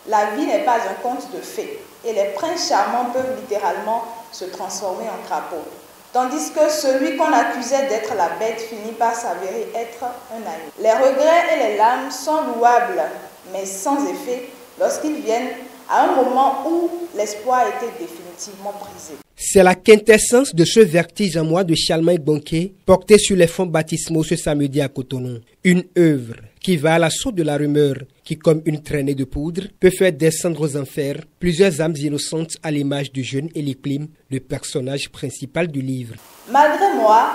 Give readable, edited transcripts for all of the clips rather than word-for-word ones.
La vie n'est pas un conte de fées et les princes charmants peuvent littéralement se transformer en crapauds. Tandis que celui qu'on accusait d'être la bête finit par s'avérer être un ami. Les regrets et les larmes sont louables, mais sans effet lorsqu'ils viennent à un moment où l'espoir était définitivement brisé. C'est la quintessence de ce vertige en moi de Charlemagne Bonquet, porté sur les fonds baptismaux ce samedi à Cotonou. Une œuvre qui va à l'assaut de la rumeur, qui comme une traînée de poudre, peut faire descendre aux enfers plusieurs âmes innocentes à l'image du jeune Élie Klim, le personnage principal du livre. Malgré moi,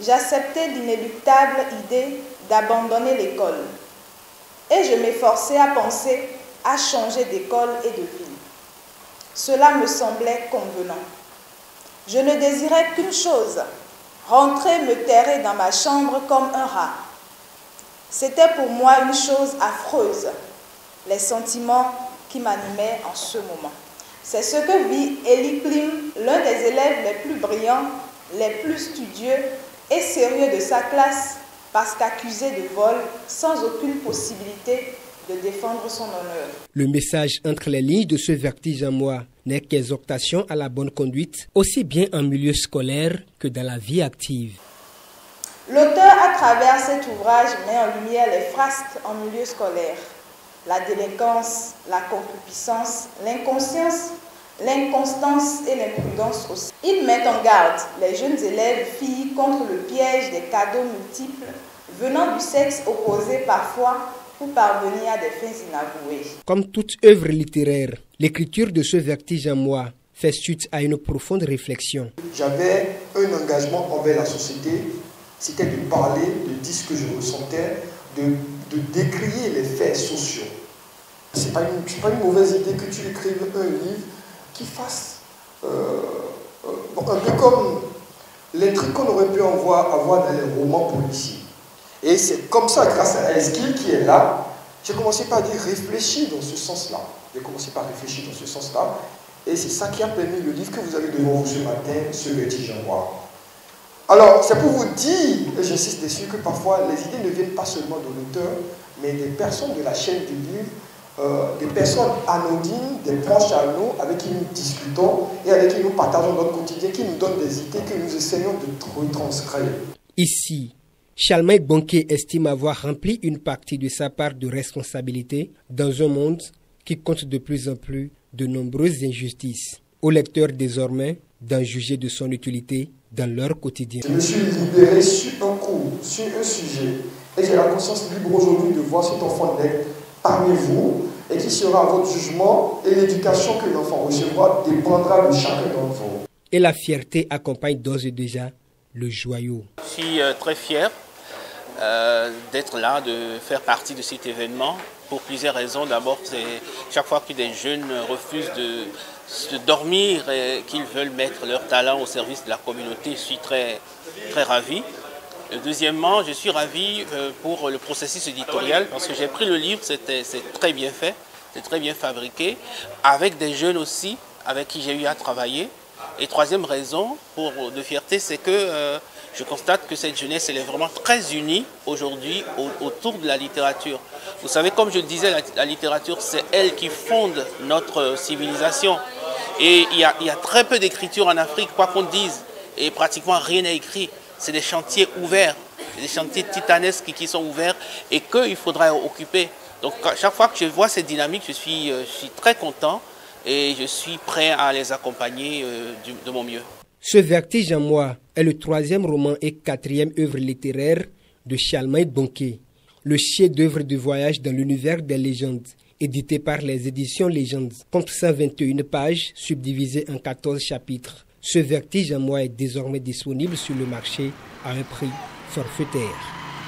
j'acceptais l'inéluctable idée d'abandonner l'école. Et je m'efforçais à penser à changer d'école et de ville. Cela me semblait convenant. Je ne désirais qu'une chose, rentrer me terrer dans ma chambre comme un rat. C'était pour moi une chose affreuse, les sentiments qui m'animaient en ce moment. C'est ce que vit Élie Klim, l'un des élèves les plus brillants, les plus studieux et sérieux de sa classe, parce qu'accusé de vol, sans aucune possibilité de défendre son honneur. Le message entre les lignes de ce vertige en moi n'est qu'exhortation à la bonne conduite, aussi bien en milieu scolaire que dans la vie active. L'auteur, à travers cet ouvrage, met en lumière les frasques en milieu scolaire. La délinquance, la concupiscence, l'inconscience, l'inconstance et l'imprudence aussi. Il met en garde les jeunes élèves filles contre le piège des cadeaux multiples venant du sexe opposé parfois pour parvenir à des fins inavouées. Comme toute œuvre littéraire, l'écriture de ce vertige en moi fait suite à une profonde réflexion. J'avais un engagement envers la société, c'était de parler, de dire ce que je ressentais, de décrier les faits sociaux. Ce n'est pas une mauvaise idée que tu écrives un livre qui fasse un peu comme les trucs qu'on aurait pu avoir dans les romans policiers. Et c'est comme ça, grâce à Esquil qui est là, j'ai commencé par dire réfléchir dans ce sens-là. J'ai commencé par réfléchir dans ce sens-là. Et c'est ça qui a permis le livre que vous avez devant vous ce matin, ce vertige en moi. Alors, c'est pour vous dire, et j'insiste dessus, que parfois les idées ne viennent pas seulement de l'auteur, mais des personnes de la chaîne du livre, des personnes anodines, des proches à nous, avec qui nous discutons et avec qui nous partageons notre quotidien, qui nous donnent des idées que nous essayons de retranscrire. Ici, Charlemagne Bonquet estime avoir rempli une partie de sa part de responsabilité dans un monde qui compte de plus en plus de nombreuses injustices. Au lecteur désormais d'en juger de son utilité dans leur quotidien. Je me suis libéré sur un cours, sur un sujet, et j'ai la conscience libre aujourd'hui de voir cet enfant naître parmi vous, et qui sera à votre jugement, et l'éducation que l'enfant recevra dépendra de chacun d'entre vous. Et la fierté accompagne d'ores et déjà le joyau. Je suis très fier d'être là, de faire partie de cet événement pour plusieurs raisons. D'abord, c'est chaque fois que des jeunes refusent de dormir et qu'ils veulent mettre leur talent au service de la communauté, je suis très ravi. Deuxièmement, je suis ravi pour le processus éditorial parce que j'ai pris le livre, c'est très bien fait, c'est très bien fabriqué, avec des jeunes aussi, avec qui j'ai eu à travailler. Et troisième raison de fierté, c'est que je constate que cette jeunesse, elle est vraiment très unie aujourd'hui autour de la littérature. Vous savez, comme je le disais, la littérature, c'est elle qui fonde notre civilisation. Et il y a très peu d'écriture en Afrique, quoi qu'on dise, et pratiquement rien n'est écrit. C'est des chantiers ouverts, des chantiers titanesques qui sont ouverts et qu'il faudra occuper. Donc chaque fois que je vois cette dynamique, je suis très content et je suis prêt à les accompagner de mon mieux. Ce vertige en moi est le 3e roman et 4e œuvre littéraire de Charlemagne Bonquet, le chef-d'œuvre de voyage dans l'univers des légendes, édité par les éditions Légendes, compte 121 pages subdivisées en 14 chapitres. Ce vertige en moi est désormais disponible sur le marché à un prix forfaitaire.